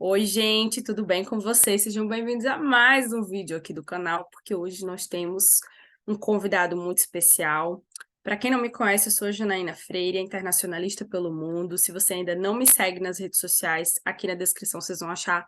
Oi, gente, tudo bem com vocês? Sejam bem-vindos a mais um vídeo aqui do canal, porque hoje nós temos um convidado muito especial. Para quem não me conhece, eu sou a Janaína Freire, internacionalista pelo mundo. Se você ainda não me segue nas redes sociais, aqui na descrição vocês vão achar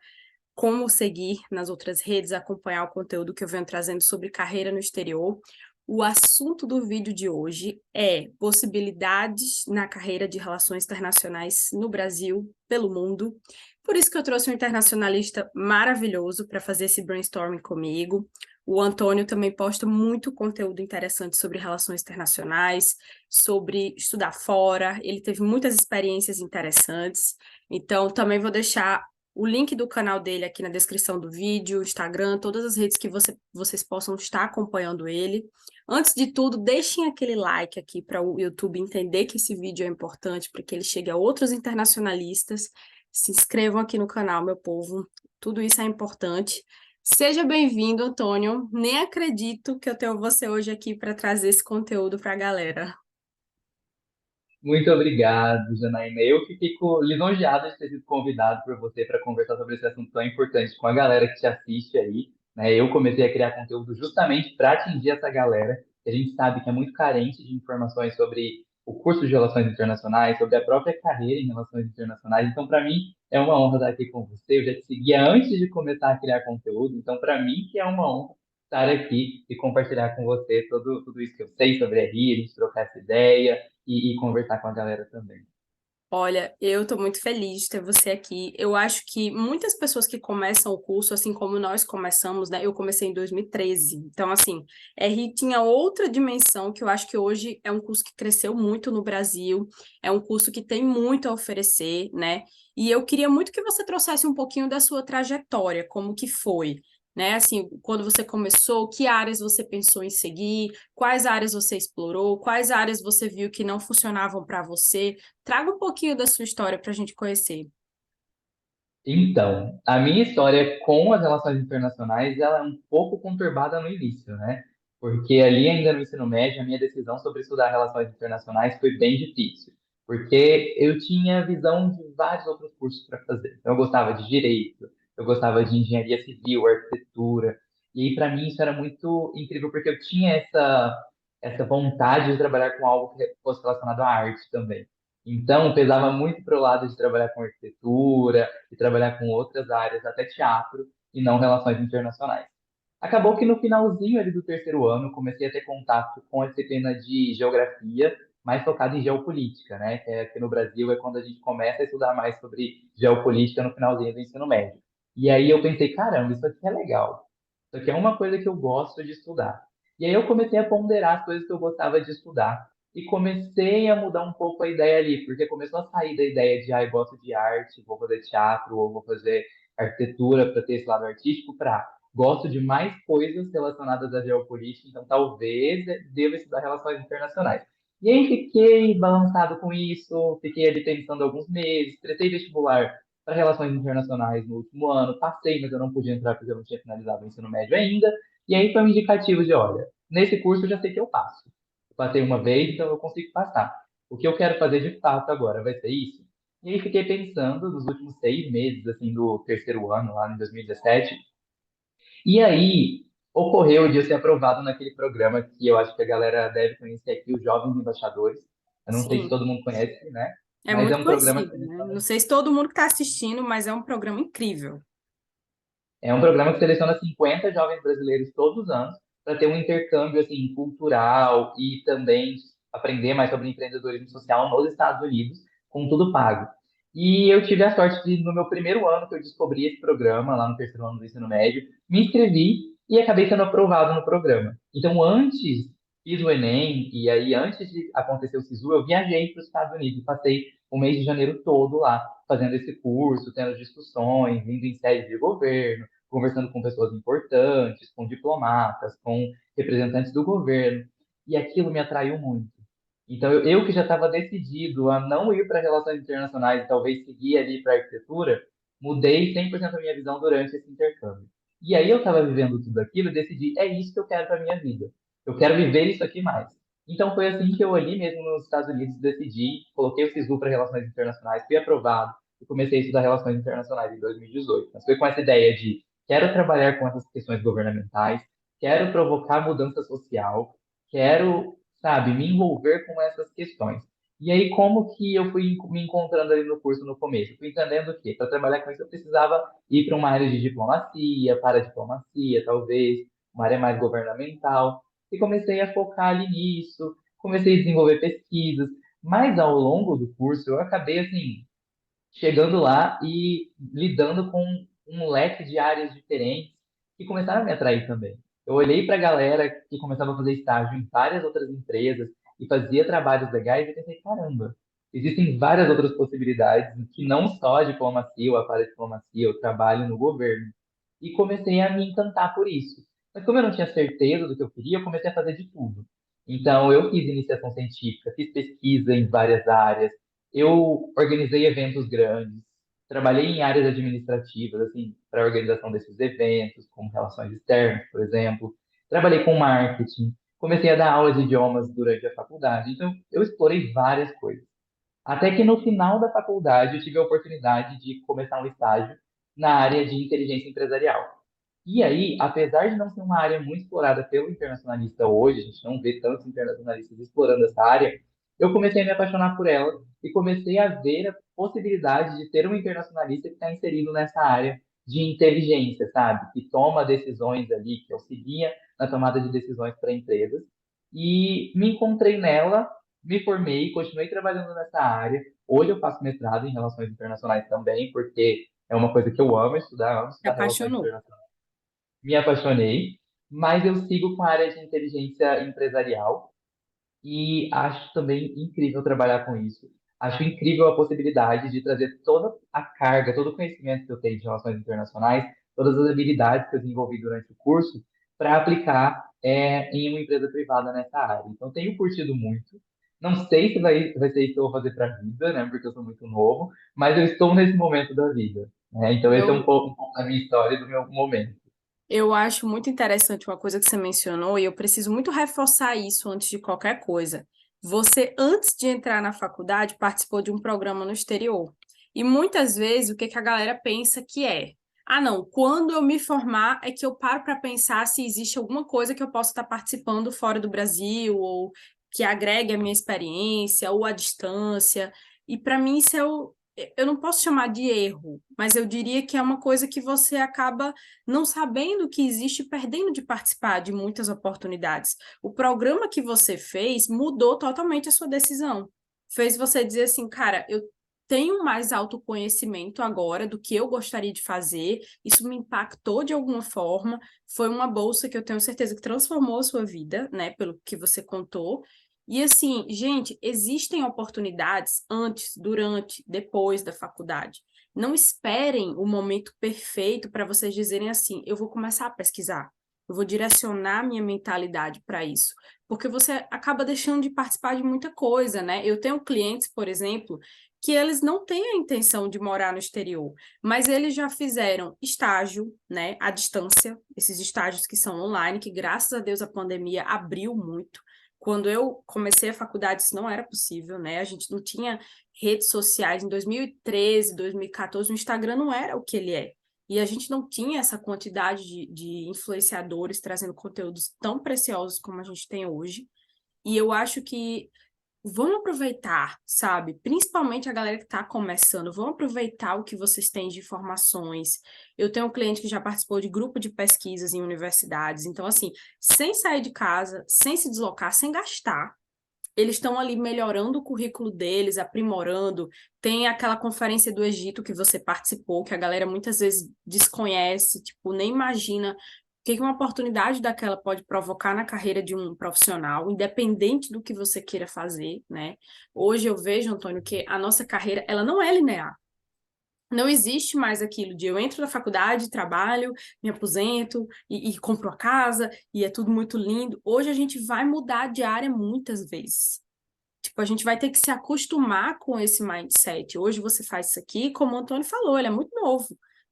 como seguir nas outras redes, acompanhar o conteúdo que eu venho trazendo sobre carreira no exterior. O assunto do vídeo de hoje é possibilidades na carreira de relações internacionais no Brasil, pelo mundo. Por isso que eu trouxe um internacionalista maravilhoso para fazer esse brainstorming comigo. O Antônio também posta muito conteúdo interessante sobre relações internacionais, sobre estudar fora. Ele teve muitas experiências interessantes. Então, também vou deixar o link do canal dele aqui na descrição do vídeo, Instagram, todas as redes que vocês possam estar acompanhando ele. Antes de tudo, deixem aquele like aqui para o YouTube entender que esse vídeo é importante para que ele chegue a outros internacionalistas. Se inscrevam aqui no canal, meu povo. Tudo isso é importante. Seja bem-vindo, Antônio. Nem acredito que eu tenho você hoje aqui para trazer esse conteúdo para a galera. Muito obrigado, Janaína. Eu que fico lisonjeado de ter sido convidado por você para conversar sobre esse assunto tão importante com a galera que te assiste aí, né? Eu comecei a criar conteúdo justamente para atingir essa galera, que a gente sabe que é muito carente de informações sobre o curso de Relações Internacionais, sobre a própria carreira em Relações Internacionais. Então, para mim, é uma honra estar aqui com você. Eu já te seguia antes de começar a criar conteúdo, então, para mim, que é uma honra estar aqui e compartilhar com você tudo isso que eu sei sobre a RI, a gente trocar essa ideia e conversar com a galera também. Olha, eu estou muito feliz de ter você aqui. Eu acho que muitas pessoas que começam o curso, assim como nós começamos, né? Eu comecei em 2013. Então, assim, RI tinha outra dimensão que eu acho que hoje é um curso que cresceu muito no Brasil, é um curso que tem muito a oferecer, né? E eu queria muito que você trouxesse um pouquinho da sua trajetória, como que foi, né? Assim, quando você começou, que áreas você pensou em seguir, quais áreas você explorou, quais áreas você viu que não funcionavam para você. Traga um pouquinho da sua história para a gente conhecer. Então, a minha história com as relações internacionais, ela é um pouco conturbada no início, né? Porque ali ainda no ensino médio, a minha decisão sobre estudar relações internacionais foi bem difícil, porque eu tinha visão de vários outros cursos para fazer. Então, eu gostava de direito, eu gostava de engenharia civil, arquitetura, e aí para mim isso era muito incrível porque eu tinha essa vontade de trabalhar com algo que fosse relacionado à arte também. Então, pesava muito para o lado de trabalhar com arquitetura, e trabalhar com outras áreas, até teatro, e não relações internacionais. Acabou que no finalzinho ali do terceiro ano, comecei a ter contato com a disciplina de geografia, mais focada em geopolítica, né? Que aqui no Brasil é quando a gente começa a estudar mais sobre geopolítica no finalzinho do ensino médio. E aí eu pensei, caramba, isso aqui é legal. Isso aqui é uma coisa que eu gosto de estudar. E aí eu comecei a ponderar as coisas que eu gostava de estudar e comecei a mudar um pouco a ideia ali, porque começou a sair da ideia de, ah, eu gosto de arte, vou fazer teatro, ou vou fazer arquitetura para ter esse lado artístico, para gosto de mais coisas relacionadas à geopolítica, então talvez deva estudar relações internacionais. E aí fiquei balançado com isso, fiquei ali pensando alguns meses, prestei vestibular para relações internacionais no último ano, passei, mas eu não podia entrar porque eu não tinha finalizado o ensino médio ainda, e aí foi um indicativo de, olha, nesse curso eu já sei que eu passo. Passei uma vez, então eu consigo passar. O que eu quero fazer de fato agora vai ser isso? E aí fiquei pensando nos últimos 6 meses, assim, do terceiro ano, lá em 2017. E aí ocorreu de eu ser aprovado naquele programa que eu acho que a galera deve conhecer aqui, os Jovens Embaixadores. Eu não sei se Sim, todo mundo conhece, né? é Mas é muito um programa que conhecido, né? Não sei se todo mundo que está assistindo, mas é um programa incrível. seleciona 50 jovens brasileiros todos os anos para ter um intercâmbio assim cultural e também aprender mais sobre empreendedorismo social nos Estados Unidos, com tudo pago. E eu tive a sorte de, no meu primeiro ano que eu descobri esse programa, lá no terceiro ano do ensino médio, me inscrevi e acabei sendo aprovado no programa. Então, antes, fiz o Enem, e aí, antes de acontecer o SISU, eu viajei para os Estados Unidos e passei o mês de janeiro todo lá, fazendo esse curso, tendo discussões, indo em sede de governo, conversando com pessoas importantes, com diplomatas, com representantes do governo, e aquilo me atraiu muito. Então, eu que já estava decidido a não ir para relações internacionais e talvez seguir ali para arquitetura, mudei 100% a minha visão durante esse intercâmbio. E aí eu estava vivendo tudo aquilo e decidi, é isso que eu quero para minha vida. Eu quero viver isso aqui mais. Então foi assim que eu ali mesmo nos Estados Unidos decidi, coloquei o SISU para relações internacionais, fui aprovado, e comecei a estudar relações internacionais em 2018. Mas foi com essa ideia de quero trabalhar com essas questões governamentais, quero provocar mudança social, quero, sabe, me envolver com essas questões. E aí, como que eu fui me encontrando ali no curso no começo? Fui entendendo que para trabalhar com isso eu precisava ir para uma área de diplomacia, para diplomacia, talvez, uma área mais governamental. E comecei a focar ali nisso, comecei a desenvolver pesquisas, mas ao longo do curso eu acabei, assim, chegando lá e lidando com um leque de áreas diferentes que começaram a me atrair também. Eu olhei para a galera que começava a fazer estágio em várias outras empresas e fazia trabalhos legais e pensei, caramba, existem várias outras possibilidades que não só a diplomacia ou a paradiplomacia, o trabalho no governo. E comecei a me encantar por isso. Mas como eu não tinha certeza do que eu queria, eu comecei a fazer de tudo. Então, eu fiz iniciação científica, fiz pesquisa em várias áreas, eu organizei eventos grandes, trabalhei em áreas administrativas, assim, para a organização desses eventos, como relações externas, por exemplo. Trabalhei com marketing, comecei a dar aula de idiomas durante a faculdade. Então, eu explorei várias coisas. Até que no final da faculdade eu tive a oportunidade de começar um estágio na área de inteligência empresarial. E aí, apesar de não ser uma área muito explorada pelo internacionalista hoje, a gente não vê tantos internacionalistas explorando essa área, eu comecei a me apaixonar por ela e comecei a ver a possibilidade de ter um internacionalista que está inserido nessa área de inteligência, sabe? Que toma decisões ali, que auxilia na tomada de decisões para empresas. E me encontrei nela, me formei, continuei trabalhando nessa área. Hoje eu faço mestrado em relações internacionais também, porque é uma coisa que eu amo Se estudar relações apaixonou. internacionais, me apaixonei, mas eu sigo com a área de inteligência empresarial e acho também incrível trabalhar com isso. Acho incrível a possibilidade de trazer toda a carga, todo o conhecimento que eu tenho de relações internacionais, todas as habilidades que eu desenvolvi durante o curso, para aplicar em uma empresa privada nessa área. Então, tenho curtido muito. Não sei se vai ser isso que eu vou fazer para a vida, né? Porque eu sou muito novo, mas eu estou nesse momento da vida, né? Então, esse é Eu, um pouco da minha história e do meu momento. eu acho muito interessante uma coisa que você mencionou, e eu preciso muito reforçar isso antes de qualquer coisa. Você, antes de entrar na faculdade, participou de um programa no exterior. E muitas vezes o que que a galera pensa que é? Ah, não, quando eu me formar é que eu paro para pensar se existe alguma coisa que eu possa estar participando fora do Brasil, ou que agregue a minha experiência, ou a distância. E para mim isso é o. Eu não posso chamar de erro, mas eu diria que é uma coisa que você acaba não sabendo que existe, perdendo de participar de muitas oportunidades. O programa que você fez mudou totalmente a sua decisão. Fez você dizer assim, cara, eu tenho mais autoconhecimento agora do que eu gostaria de fazer, isso me impactou de alguma forma, foi uma bolsa que eu tenho certeza que transformou a sua vida, né, pelo que você contou. E assim, gente, existem oportunidades antes, durante, depois da faculdade. Não esperem o momento perfeito para vocês dizerem assim: eu vou começar a pesquisar, eu vou direcionar minha mentalidade para isso, porque você acaba deixando de participar de muita coisa, né? Eu tenho clientes, por exemplo, que eles não têm a intenção de morar no exterior, mas eles já fizeram estágio, né, à distância, esses estágios que são online, que graças a Deus a pandemia abriu muito. Quando eu comecei a faculdade, isso não era possível, né? A gente não tinha redes sociais em 2013, 2014, o Instagram não era o que ele é. E a gente não tinha essa quantidade de influenciadores trazendo conteúdos tão preciosos como a gente tem hoje. E eu acho que vamos aproveitar, sabe? Principalmente a galera que está começando, vamos aproveitar o que vocês têm de informações. Eu tenho um cliente que já participou de grupo de pesquisas em universidades, então, assim, sem sair de casa, sem se deslocar, sem gastar, eles estão ali melhorando o currículo deles, aprimorando. Tem aquela conferência do Egito que você participou, que a galera muitas vezes desconhece, tipo, nem imagina o que uma oportunidade daquela pode provocar na carreira de um profissional, independente do que você queira fazer, né? Hoje eu vejo, Antônio, que a nossa carreira, ela não é linear. Não existe mais aquilo de eu entro na faculdade, trabalho, me aposento e compro a casa e é tudo muito lindo. Hoje a gente vai mudar de área muitas vezes. Tipo, a gente vai ter que se acostumar com esse mindset. Hoje você faz isso aqui, como o Antônio falou, ele é muito novo.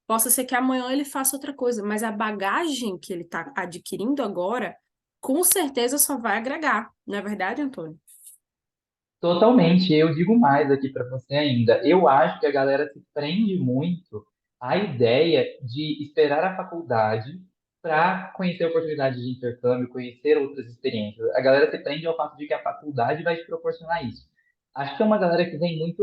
Possa ser que amanhã ele faça outra coisa, mas a bagagem que ele está adquirindo agora, com certeza só vai agregar. Não é verdade, Antônio? Totalmente, eu digo mais aqui para você ainda. Eu acho que a galera se prende muito à ideia de esperar a faculdade para conhecer oportunidades de intercâmbio, conhecer outras experiências. A galera se prende ao fato de que a faculdade vai te proporcionar isso. Acho que é uma galera que vem muito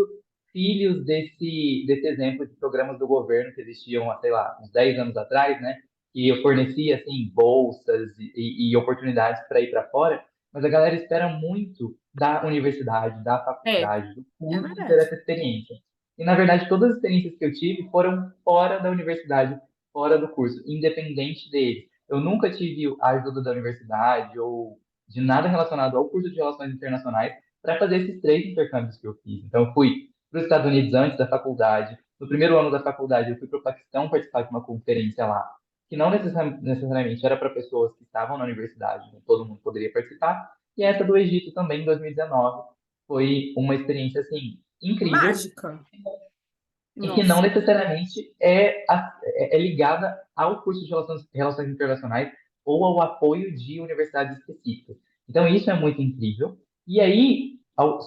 filhos desse exemplo de programas do governo que existiam há, sei lá, uns 10 anos atrás, né? Que fornecia, assim, bolsas e oportunidades para ir para fora, mas a galera espera muito da universidade, da É, faculdade, do é curso ter verdade. essa experiência. E, na verdade, todas as experiências que eu tive foram fora da universidade, fora do curso, independente dele. Eu nunca tive a ajuda da universidade ou de nada relacionado ao curso de Relações Internacionais para fazer esses 3 intercâmbios que eu fiz. Então, eu fui para os Estados Unidos antes da faculdade. No primeiro ano da faculdade, eu fui para o Paquistão participar de uma conferência lá, que não necessariamente era para pessoas que estavam na universidade, né? Todo mundo poderia participar. E essa do Egito também, em 2019, foi uma experiência, assim, incrível Mágica. e que não Nossa. necessariamente é ligada ao curso de Relações Internacionais ou ao apoio de universidades específicas. Então, isso é muito incrível. E aí,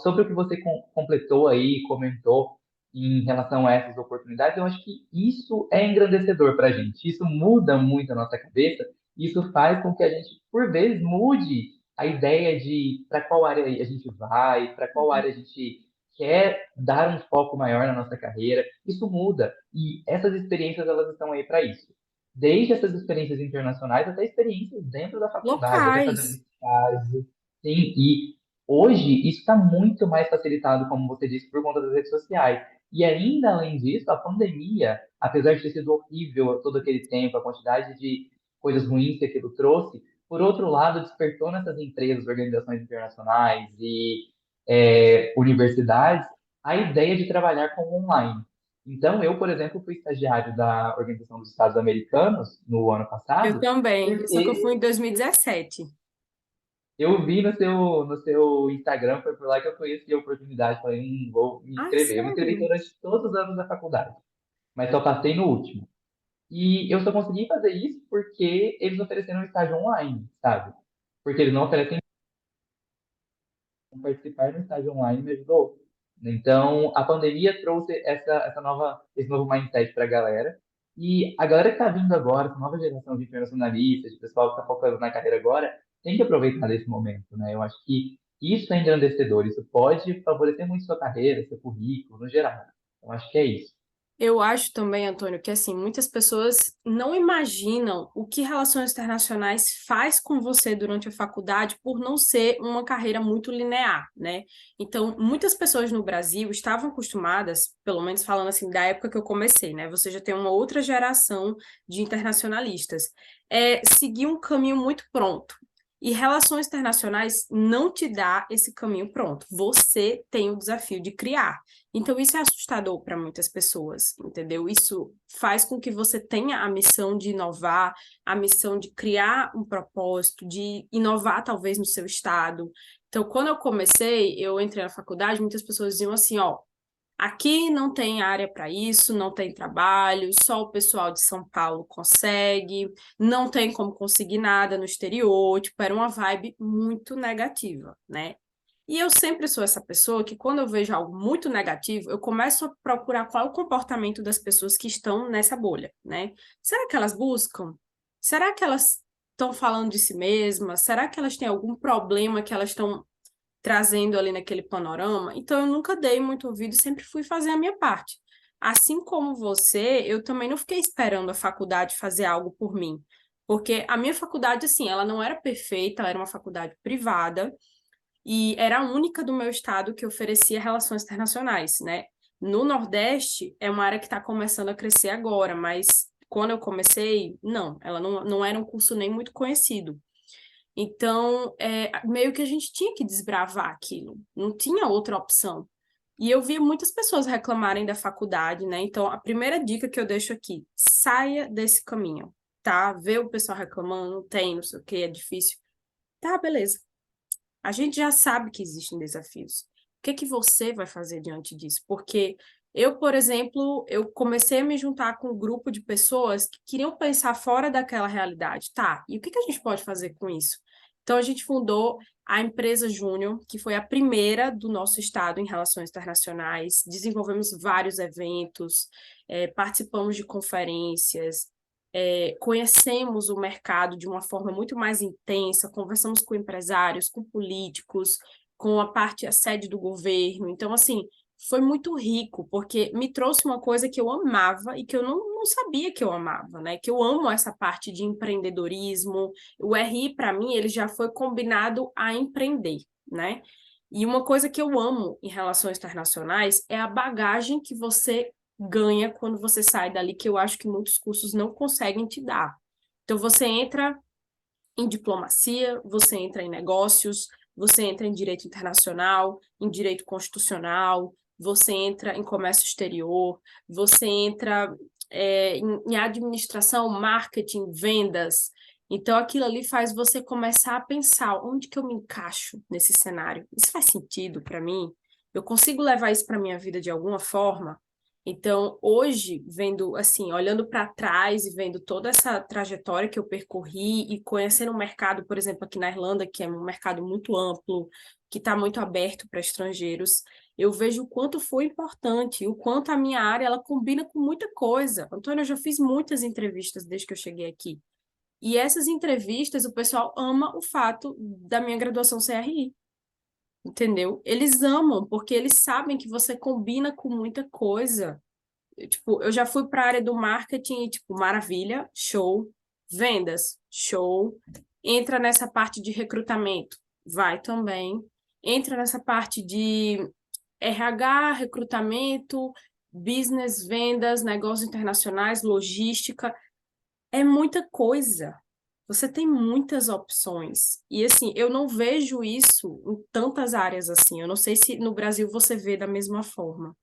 sobre o que você completou aí, comentou em relação a essas oportunidades, eu acho que isso é engrandecedor para a gente. Isso muda muito a nossa cabeça. Isso faz com que a gente, por vezes, mude a ideia de para qual área a gente vai, para qual área a gente quer dar um foco maior na nossa carreira. Isso muda. E essas experiências, elas estão aí para isso. Desde essas experiências internacionais até experiências dentro da faculdade, até fazer um Locais. estágio. Sim, e hoje isso está muito mais facilitado, como você disse, por conta das redes sociais. E ainda além disso, a pandemia, apesar de ter sido horrível todo aquele tempo, a quantidade de coisas ruins que aquilo trouxe, por outro lado, despertou nessas empresas, organizações internacionais e universidades a ideia de trabalhar com online. Então, eu, por exemplo, fui estagiário da Organização dos Estados Americanos no ano Eu passado, também, só que eu fui em porque 2017. eu vi no seu Instagram, foi por lá que eu conheci a oportunidade, falei, vou me Ai, inscrever. Eu me inscrevi sério? durante todos os anos da faculdade, mas só passei no último. E eu só consegui fazer isso porque eles ofereceram um estágio online, sabe? Porque eles não oferecem participar do estágio online me ajudou. Então, a pandemia trouxe esse novo mindset para a galera. E a galera que está vindo agora, essa nova geração de internacionalistas, de pessoal que está focando na carreira agora, tem que aproveitar desse momento, né? Eu acho que isso é engrandecedor, isso pode favorecer muito sua carreira, seu currículo, no geral. Eu acho que é isso. Eu acho também, Antônio, que assim, muitas pessoas não imaginam o que relações internacionais faz com você durante a faculdade por não ser uma carreira muito linear, né? Então, muitas pessoas no Brasil estavam acostumadas, pelo menos falando assim, da época que eu comecei, né? Você já tem uma outra geração de internacionalistas. Seguir um caminho muito pronto. E relações internacionais não te dá esse caminho pronto. Você tem o desafio de criar. Então, isso é assustador para muitas pessoas, entendeu? Isso faz com que você tenha a missão de inovar, a missão de criar um propósito, de inovar talvez no seu estado. Então, quando eu comecei, eu entrei na faculdade, muitas pessoas diziam assim, ó, aqui não tem área para isso, não tem trabalho, só o pessoal de São Paulo consegue, não tem como conseguir nada no exterior, tipo, era uma vibe muito negativa, né? E eu sempre sou essa pessoa que, quando eu vejo algo muito negativo, eu começo a procurar qual é o comportamento das pessoas que estão nessa bolha, né? Será que elas buscam? Será que elas estão falando de si mesmas? Será que elas têm algum problema que elas estão trazendo ali naquele panorama? Então, eu nunca dei muito ouvido, sempre fui fazer a minha parte. Assim como você, eu também não fiquei esperando a faculdade fazer algo por mim. Porque a minha faculdade, assim, ela não era perfeita, ela era uma faculdade privada, e era a única do meu estado que oferecia relações internacionais, né? No Nordeste, é uma área que está começando a crescer agora, mas quando eu comecei, não, ela não era um curso nem muito conhecido. Então, meio que a gente tinha que desbravar aquilo, não tinha outra opção. E eu via muitas pessoas reclamarem da faculdade, né? Então, a primeira dica que eu deixo aqui, saia desse caminho, tá? Vê o pessoal reclamando, tem, não sei o que, é difícil. Tá, beleza. A gente já sabe que existem desafios. O que é que você vai fazer diante disso? Porque eu, por exemplo, eu comecei a me juntar com um grupo de pessoas que queriam pensar fora daquela realidade. Tá, e o que que a gente pode fazer com isso? Então, a gente fundou a empresa Júnior, que foi a primeira do nosso estado em relações internacionais. Desenvolvemos vários eventos, participamos de conferências, conhecemos o mercado de uma forma muito mais intensa, conversamos com empresários, com políticos, com a sede do governo. Então, assim, foi muito rico, porque me trouxe uma coisa que eu amava e que eu não sabia que eu amava, né? Que eu amo essa parte de empreendedorismo. O RI, para mim, ele já foi combinado a empreender, né? E uma coisa que eu amo em relações internacionais é a bagagem que você ganha quando você sai dali, que eu acho que muitos cursos não conseguem te dar. Então, você entra em diplomacia, você entra em negócios, você entra em direito internacional, em direito constitucional, você entra em comércio exterior, você entra em administração, marketing, vendas. Então, aquilo ali faz você começar a pensar onde que eu me encaixo nesse cenário. Isso faz sentido para mim? Eu consigo levar isso para minha vida de alguma forma? Então, hoje, vendo assim, olhando para trás e vendo toda essa trajetória que eu percorri e conhecendo o mercado, por exemplo, aqui na Irlanda, que é um mercado muito amplo, que está muito aberto para estrangeiros, eu vejo o quanto foi importante, o quanto a minha área ela combina com muita coisa. Antônio, eu já fiz muitas entrevistas desde que eu cheguei aqui. E essas entrevistas, o pessoal ama o fato da minha graduação CRI. Entendeu? Eles amam, porque eles sabem que você combina com muita coisa. Tipo, eu já fui para a área do marketing e, tipo, maravilha, show. Vendas, show. Entra nessa parte de recrutamento, vai também. Entra nessa parte de RH, recrutamento, business, vendas, negócios internacionais, logística. É muita coisa. Você tem muitas opções. E assim, eu não vejo isso em tantas áreas assim. Eu não sei se no Brasil você vê da mesma forma.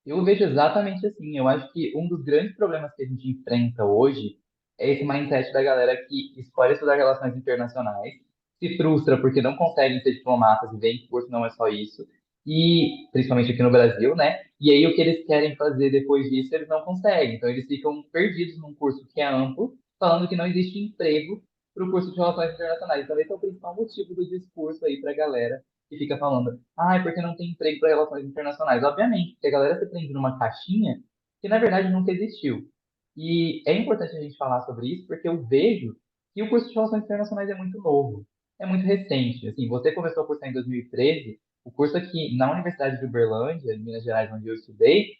Eu vejo exatamente assim. Eu acho que um dos grandes problemas que a gente enfrenta hoje é esse mindset da galera que escolhe estudar relações internacionais, se frustra porque não conseguem ser diplomatas e veem que o curso não é só isso, e principalmente aqui no Brasil, né? E aí o que eles querem fazer depois disso, eles não conseguem. Então eles ficam perdidos num curso que é amplo, falando que não existe emprego para o curso de relações internacionais. Então esse é o principal motivo do discurso aí para a galera que fica falando ah, é porque não tem emprego para relações internacionais. Obviamente, porque a galera se prende numa caixinha que na verdade nunca existiu. E é importante a gente falar sobre isso porque eu vejo que o curso de relações internacionais é muito novo, é muito recente. Assim, você começou a cursar em 2013, o curso aqui na Universidade de Uberlândia, em Minas Gerais, onde eu estudei,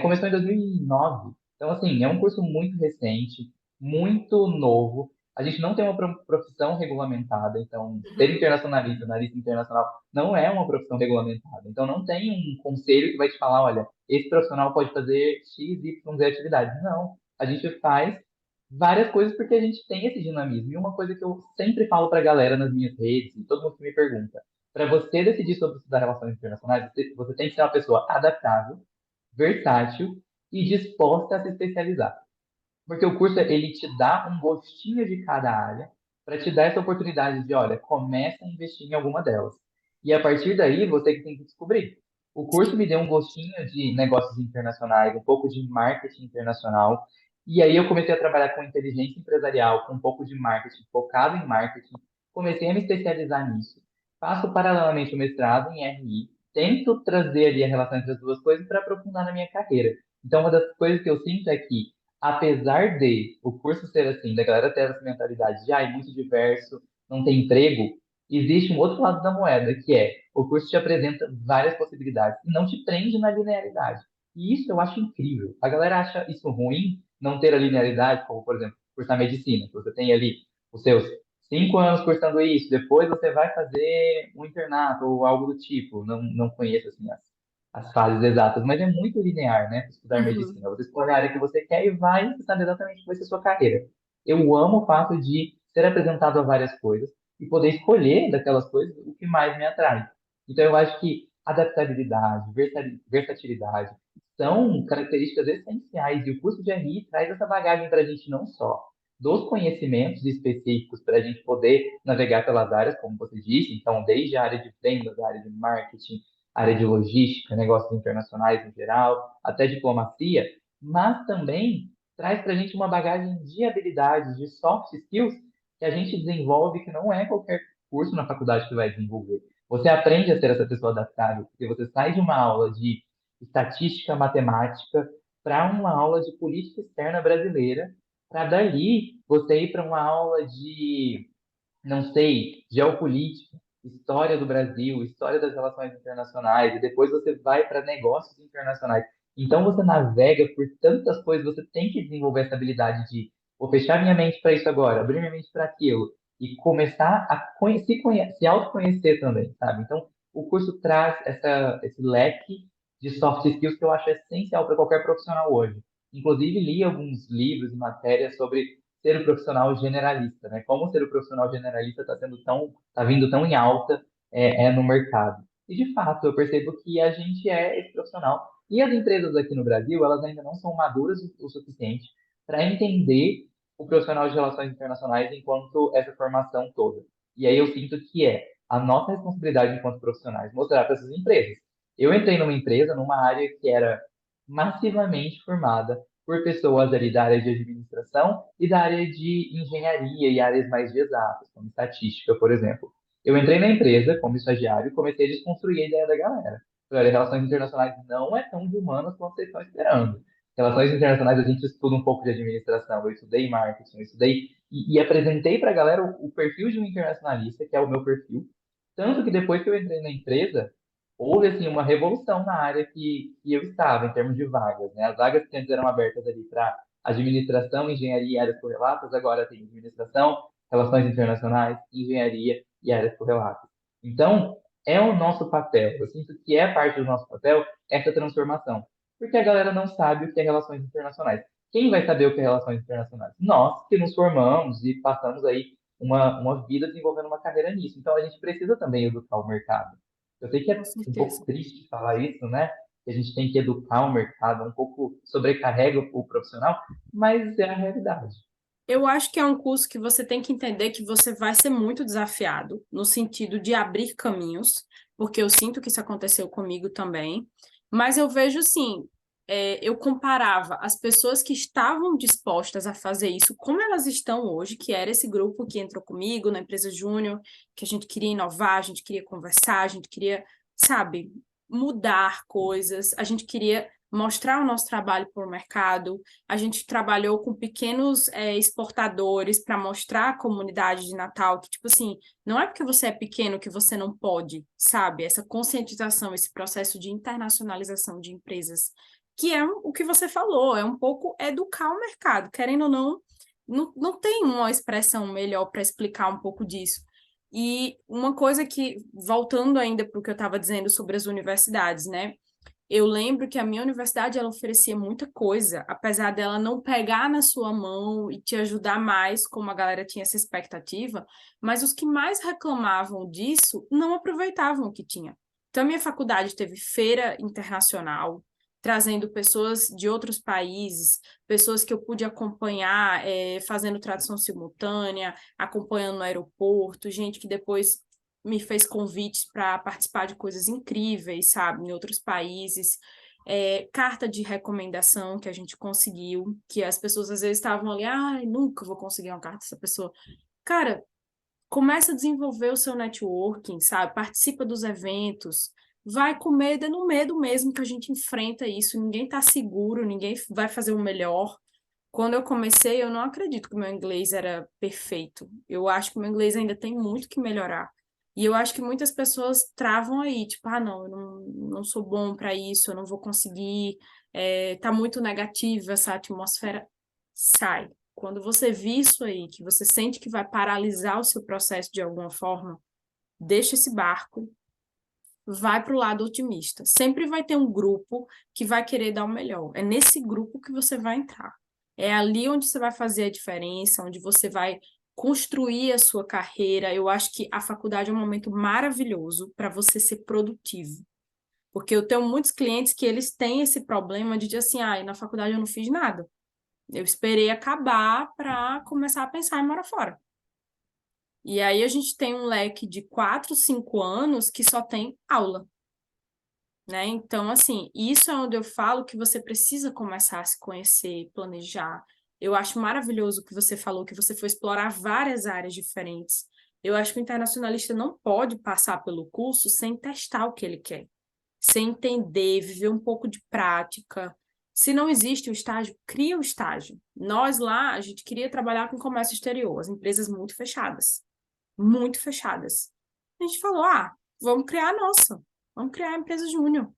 começou em 2009. Então, assim, é um curso muito recente, muito novo. A gente não tem uma profissão regulamentada, então, ser Uhum. internacionalista, analista internacional, não é uma profissão regulamentada. Então, não tem um conselho que vai te falar, olha, esse profissional pode fazer X, Y, Z atividades. Não. A gente faz várias coisas porque a gente tem esse dinamismo. E uma coisa que eu sempre falo para a galera nas minhas redes, e todo mundo que me pergunta, para você decidir sobre estudar relações internacionais, você tem que ser uma pessoa adaptável, versátil e disposta a se especializar. Porque o curso, ele te dá um gostinho de cada área para te dar essa oportunidade de, olha, começa a investir em alguma delas. E a partir daí, você que tem que descobrir. O curso me deu um gostinho de negócios internacionais, um pouco de marketing internacional. E aí eu comecei a trabalhar com inteligência empresarial, com um pouco de marketing, focado em marketing. Comecei a me especializar nisso. Faço paralelamente o mestrado em RI. Tento trazer ali a relação entre as duas coisas para aprofundar na minha carreira. Então, uma das coisas que eu sinto é que apesar de o curso ser assim, da galera ter essa mentalidade de, é muito diverso, não tem emprego, existe um outro lado da moeda, que é o curso te apresenta várias possibilidades e não te prende na linearidade. E isso eu acho incrível. A galera acha isso ruim, não ter a linearidade, como, por exemplo, cursar medicina, que você tem ali os seus 5 anos cursando isso, depois você vai fazer um internato ou algo do tipo. Não conheço assim as fases exatas, mas é muito linear, né? Estudar Uhum. medicina. Você escolhe a área que você quer e vai, você sabe exatamente o que vai ser a sua carreira. Eu amo o fato de ser apresentado a várias coisas e poder escolher daquelas coisas o que mais me atrai. Então, eu acho que adaptabilidade, versatilidade são características essenciais e o curso de RI traz essa bagagem para a gente não só dos conhecimentos específicos para a gente poder navegar pelas áreas, como você disse, então, desde a área de vendas, a área de marketing, área de logística, negócios internacionais em geral, até diplomacia, mas também traz para a gente uma bagagem de habilidades, de soft skills que a gente desenvolve que não é qualquer curso na faculdade que vai desenvolver. Você aprende a ser essa pessoa adaptável, porque você sai de uma aula de estatística, matemática, para uma aula de política externa brasileira, para dali você ir para uma aula de, não sei, geopolítica, história do Brasil, história das relações internacionais, e depois você vai para negócios internacionais. Então você navega por tantas coisas, você tem que desenvolver essa habilidade de vou fechar minha mente para isso agora, abrir minha mente para aquilo, e começar a se autoconhecer também, sabe? Então, o curso traz esse leque de soft skills que eu acho essencial para qualquer profissional hoje. Inclusive, li alguns livros e matérias sobre ser o profissional generalista, né? Como ser o profissional generalista está vindo tão em alta no mercado. E de fato, eu percebo que a gente é esse profissional. E as empresas aqui no Brasil, elas ainda não são maduras o suficiente para entender o profissional de relações internacionais enquanto essa formação toda. E aí eu sinto que é a nossa responsabilidade enquanto profissionais mostrar para essas empresas. Eu entrei numa empresa, numa área que era massivamente formada por pessoas ali da área de administração e da área de engenharia e áreas mais de exatas, como estatística, por exemplo. Eu entrei na empresa como estagiário e comecei a desconstruir a ideia da galera. Olha, relações internacionais não é tão de humanas quanto vocês estão esperando. Relações internacionais a gente estuda um pouco de administração, eu estudei marketing, eu estudei e apresentei para a galera o perfil de um internacionalista, que é o meu perfil. Tanto que depois que eu entrei na empresa, houve assim uma revolução na área que eu estava, em termos de vagas, né? As vagas que antes eram abertas ali para administração, engenharia e áreas correlatas, agora tem administração, relações internacionais, engenharia e áreas correlatas. Então, é o nosso papel, eu sinto que é parte do nosso papel essa transformação, porque a galera não sabe o que é relações internacionais. Quem vai saber o que é relações internacionais? Nós que nos formamos e passamos aí uma vida desenvolvendo uma carreira nisso. Então, a gente precisa também educar o mercado. Eu sei que Com é um pouco certeza. triste falar isso, né? Que a gente tem que educar o mercado, um pouco sobrecarrega o profissional, mas é a realidade. Eu acho que é um curso que você tem que entender que você vai ser muito desafiado, no sentido de abrir caminhos, porque eu sinto que isso aconteceu comigo também. Mas eu vejo, assim, eu comparava as pessoas que estavam dispostas a fazer isso, como elas estão hoje, que era esse grupo que entrou comigo na empresa Júnior, que a gente queria inovar, a gente queria conversar, a gente queria, sabe, mudar coisas, a gente queria mostrar o nosso trabalho para o mercado. A gente trabalhou com pequenos exportadores para mostrar à comunidade de Natal que, tipo assim, não é porque você é pequeno que você não pode, sabe? Essa conscientização, esse processo de internacionalização de empresas, que é o que você falou, é um pouco educar o mercado. Querendo ou não, não tem uma expressão melhor para explicar um pouco disso. E uma coisa que, voltando ainda para o que eu estava dizendo sobre as universidades, né? Eu lembro que a minha universidade ela oferecia muita coisa, apesar dela não pegar na sua mão e te ajudar mais, como a galera tinha essa expectativa, mas os que mais reclamavam disso não aproveitavam o que tinha. Então, a minha faculdade teve feira internacional, trazendo pessoas de outros países, pessoas que eu pude acompanhar, fazendo tradução simultânea, acompanhando no aeroporto, gente que depois me fez convites para participar de coisas incríveis, sabe, em outros países. Carta de recomendação que a gente conseguiu, que as pessoas às vezes estavam ali, ai, nunca vou conseguir uma carta dessa pessoa. Cara, começa a desenvolver o seu networking, sabe? Participa dos eventos, vai com medo, é no medo mesmo que a gente enfrenta isso, ninguém tá seguro, ninguém vai fazer o melhor. Quando eu comecei, eu não acredito que o meu inglês era perfeito. Eu acho que o meu inglês ainda tem muito que melhorar. E eu acho que muitas pessoas travam aí, tipo, ah, não, eu não sou bom para isso, eu não vou conseguir, tá muito negativa essa atmosfera. Sai. Quando você vê isso aí, que você sente que vai paralisar o seu processo de alguma forma, deixa esse barco, vai para o lado otimista. Sempre vai ter um grupo que vai querer dar o melhor. É nesse grupo que você vai entrar. É ali onde você vai fazer a diferença, onde você vai construir a sua carreira. Eu acho que a faculdade é um momento maravilhoso para você ser produtivo. Porque eu tenho muitos clientes que eles têm esse problema de dizer assim, ah, na faculdade eu não fiz nada. Eu esperei acabar para começar a pensar em morar fora. E aí a gente tem um leque de 4, 5 anos que só tem aula, né? Então, assim, isso é onde eu falo que você precisa começar a se conhecer, planejar. Eu acho maravilhoso o que você falou, que você foi explorar várias áreas diferentes. Eu acho que o internacionalista não pode passar pelo curso sem testar o que ele quer, sem entender, viver um pouco de prática. Se não existe o estágio, cria o estágio. Nós lá, a gente queria trabalhar com comércio exterior, as empresas muito fechadas, muito fechadas. A gente falou, vamos criar a nossa, vamos criar a empresa júnior.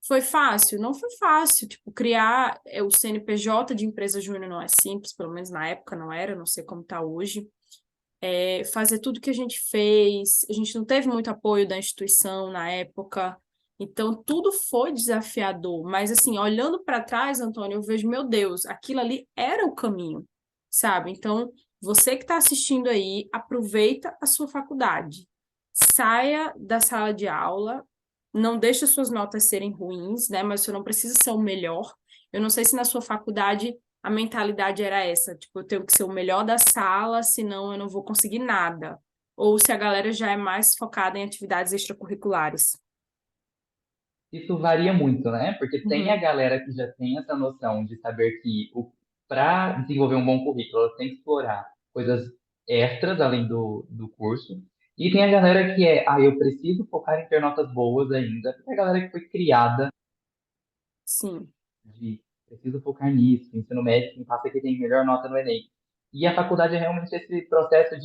Foi fácil? Não foi fácil. Tipo, criar o CNPJ de empresa júnior não é simples, pelo menos na época não era, não sei como está hoje. Fazer tudo que a gente fez, a gente não teve muito apoio da instituição na época, então tudo foi desafiador. Mas, assim, olhando para trás, Antônio, eu vejo, meu Deus, aquilo ali era o caminho, sabe? Então, você que está assistindo aí, aproveita a sua faculdade. Saia da sala de aula, não deixe as suas notas serem ruins, né? Mas você não precisa ser o melhor. Eu não sei se na sua faculdade a mentalidade era essa, tipo, eu tenho que ser o melhor da sala, senão eu não vou conseguir nada. Ou se a galera já é mais focada em atividades extracurriculares. Isso varia muito, né? Porque tem a Uhum. galera que já tem essa noção de saber que para desenvolver um bom currículo, ela tem que explorar coisas extras além do curso. E tem a galera que eu preciso focar em ter notas boas ainda. Tem a galera que foi criada Sim, de preciso focar nisso, ensino médio, quem passa que tem melhor nota no Enem. E a faculdade é realmente esse processo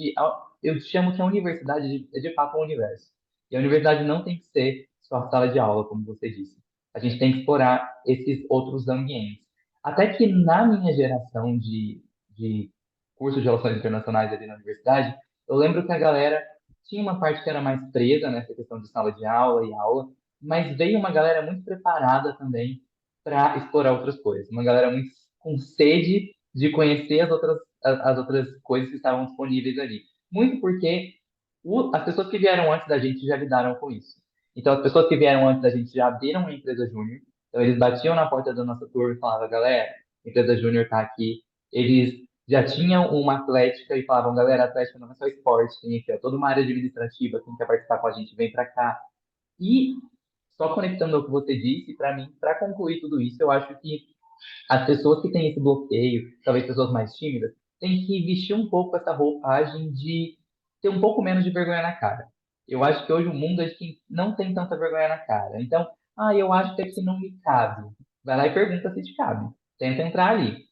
eu chamo que a universidade é de fato um universo. E a universidade não tem que ser só a sala de aula, como você disse. A gente tem que explorar esses outros ambientes. Até que na minha geração de curso de relações internacionais ali na universidade, eu lembro que a galera tinha uma parte que era mais presa nessa questão de sala de aula e aula, mas veio uma galera muito preparada também para explorar outras coisas. Uma galera muito com sede de conhecer as outras coisas que estavam disponíveis ali. Muito porque as pessoas que vieram antes da gente já lidaram com isso. Então, as pessoas que vieram antes da gente já abriram uma empresa júnior. Então, eles batiam na porta da nossa turma e falavam, galera, a empresa júnior está aqui. Eles já tinham uma atlética e falavam, galera, a atlética não é só esporte, tem aqui ó, toda uma área administrativa, quem quer participar com a gente vem para cá. E só conectando ao que você disse, para mim, para concluir tudo isso, eu acho que as pessoas que têm esse bloqueio, talvez pessoas mais tímidas, têm que vestir um pouco essa roupagem de ter um pouco menos de vergonha na cara. Eu acho que hoje o mundo é de quem não tem tanta vergonha na cara. Então, eu acho que aqui não me cabe. Vai lá e pergunta se te cabe. Tenta entrar ali.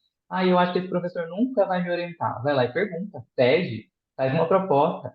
Eu acho que esse professor nunca vai me orientar. Vai lá e pergunta, pede, faz uma proposta.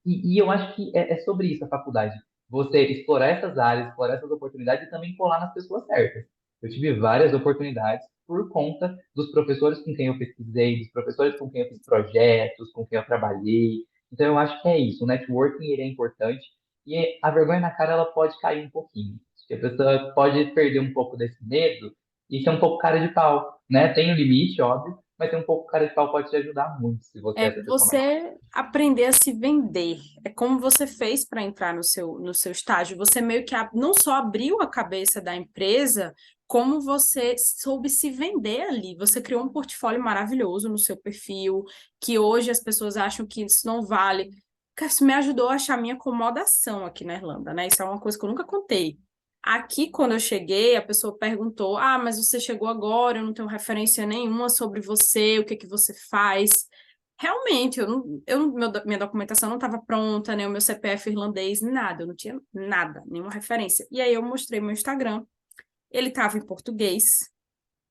E eu acho que é sobre isso a faculdade. Você explorar essas áreas, explorar essas oportunidades e também colar nas pessoas certas. Eu tive várias oportunidades por conta dos professores com quem eu pesquisei, dos professores com quem eu fiz projetos, com quem eu trabalhei. Então, eu acho que é isso. O networking ele é importante e a vergonha na cara ela pode cair um pouquinho. Acho que a pessoa pode perder um pouco desse medo e ser um pouco cara de pau, né? Tem um limite, óbvio, mas ter um pouco cara de pau pode te ajudar muito se você é é essa pessoa mais tímida. você aprender a se vender. É como você fez para entrar no seu estágio. Você meio que não só abriu a cabeça da empresa, como você soube se vender ali. Você criou um portfólio maravilhoso no seu perfil, que hoje as pessoas acham que isso não vale. Cara, isso me ajudou a achar minha acomodação aqui na Irlanda, né? Isso é uma coisa que eu nunca contei. Aqui, quando eu cheguei, a pessoa perguntou: mas você chegou agora, eu não tenho referência nenhuma sobre você, o que que você faz? Realmente, minha documentação não estava pronta, né? O meu CPF irlandês, nada, eu não tinha nada, nenhuma referência. E aí eu mostrei meu Instagram, ele estava em português,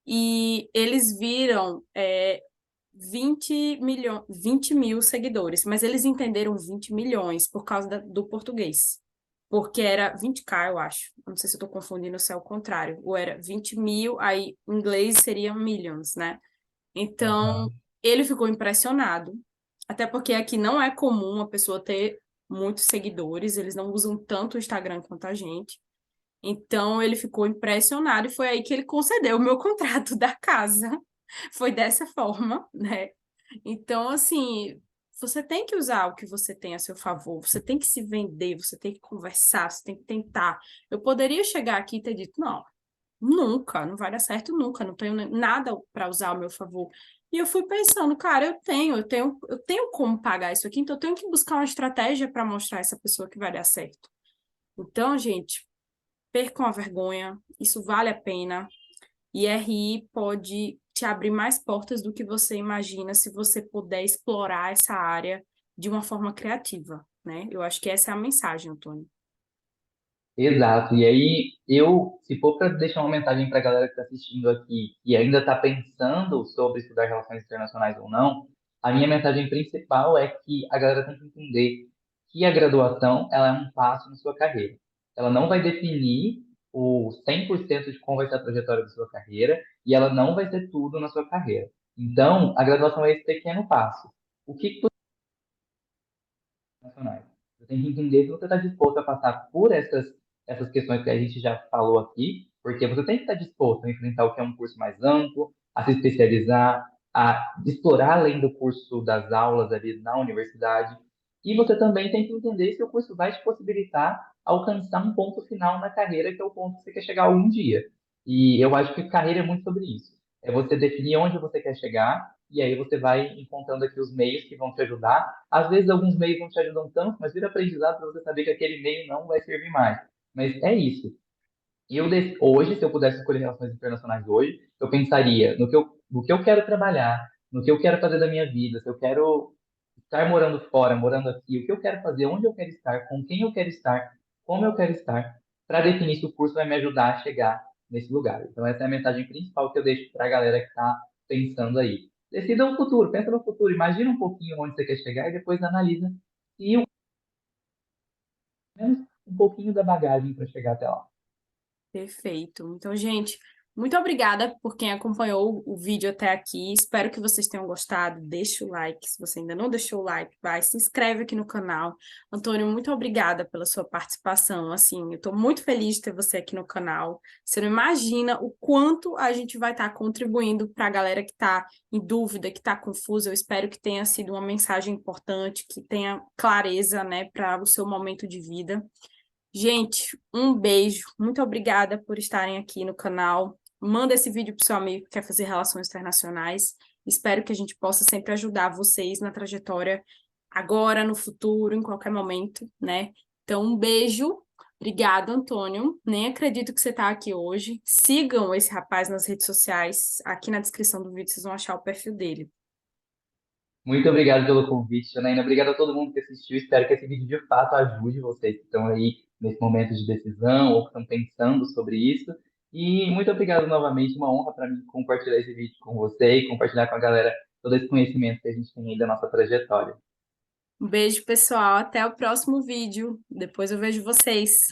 e eles viram 20 mil seguidores, mas eles entenderam 20 milhões por causa do português. Porque era 20K, eu acho. Eu não sei se eu estou confundindo se é o contrário. Ou era 20 mil, aí em inglês seria millions, né? Então, Aham. ele ficou impressionado. Até porque aqui não é comum a pessoa ter muitos seguidores, eles não usam tanto o Instagram quanto a gente. Então, ele ficou impressionado e foi aí que ele concedeu o meu contrato da casa. Foi dessa forma, né? Então, assim, você tem que usar o que você tem a seu favor, você tem que se vender, você tem que conversar, você tem que tentar. Eu poderia chegar aqui e ter dito, não, nunca, não vai dar certo nunca, não tenho nada para usar ao meu favor. E eu fui pensando, cara, eu tenho como pagar isso aqui, então eu tenho que buscar uma estratégia para mostrar a essa pessoa que vai dar certo. Então, gente, percam a vergonha, isso vale a pena. E RI pode te abrir mais portas do que você imagina se você puder explorar essa área de uma forma criativa, né? Eu acho que essa é a mensagem, Antônio. Exato. E aí, se for para deixar uma mensagem para a galera que está assistindo aqui e ainda está pensando sobre estudar relações internacionais ou não, a minha mensagem principal é que a galera tem que entender que a graduação ela é um passo na sua carreira. Ela não vai definir o 100% de como vai ser a trajetória da sua carreira e ela não vai ser tudo na sua carreira. Então, a graduação é esse pequeno passo. O que nacionais. Você tem que entender se você está disposto a passar por essas questões que a gente já falou aqui, porque você tem que estar disposto a enfrentar o que é um curso mais amplo, a se especializar, a explorar além do curso das aulas ali na universidade. E você também tem que entender se o curso vai te possibilitar alcançar um ponto final na carreira, que é o ponto que você quer chegar algum dia. E eu acho que carreira é muito sobre isso. É você definir onde você quer chegar, e aí você vai encontrando aqui os meios que vão te ajudar. Às vezes alguns meios não te ajudam tanto, mas vira aprendizado para você saber que aquele meio não vai servir mais. Mas é isso. Hoje, se eu pudesse escolher relações internacionais hoje, eu pensaria no que eu quero trabalhar, no que eu quero fazer da minha vida, se eu quero estar morando fora, morando aqui, o que eu quero fazer, onde eu quero estar, com quem eu quero estar, como eu quero estar, para definir se o curso vai me ajudar a chegar nesse lugar. Então, essa é a mensagem principal que eu deixo para a galera que está pensando aí. Decida o futuro, pensa no futuro, imagina um pouquinho onde você quer chegar e depois analisa e menos um pouquinho da bagagem para chegar até lá. Perfeito. Então, gente, muito obrigada por quem acompanhou o vídeo até aqui. Espero que vocês tenham gostado. Deixa o like. Se você ainda não deixou o like, vai, se inscreve aqui no canal. Antônio, muito obrigada pela sua participação. Assim, eu estou muito feliz de ter você aqui no canal. Você não imagina o quanto a gente vai estar contribuindo para a galera que está em dúvida, que está confusa. Eu espero que tenha sido uma mensagem importante, que tenha clareza, né, para o seu momento de vida. Gente, um beijo. Muito obrigada por estarem aqui no canal. Manda esse vídeo para o seu amigo que quer fazer relações internacionais. Espero que a gente possa sempre ajudar vocês na trajetória, agora, no futuro, em qualquer momento, né? Então, um beijo. Obrigada, Antônio. Nem acredito que você está aqui hoje. Sigam esse rapaz nas redes sociais. Aqui na descrição do vídeo vocês vão achar o perfil dele. Muito obrigado pelo convite, Janaína. Obrigado a todo mundo que assistiu. Espero que esse vídeo de fato ajude vocês que estão aí nesse momento de decisão ou que estão pensando sobre isso. E muito obrigado novamente. Uma honra para mim compartilhar esse vídeo com você e compartilhar com a galera todo esse conhecimento que a gente tem aí da nossa trajetória. Um beijo, pessoal. Até o próximo vídeo. Depois eu vejo vocês.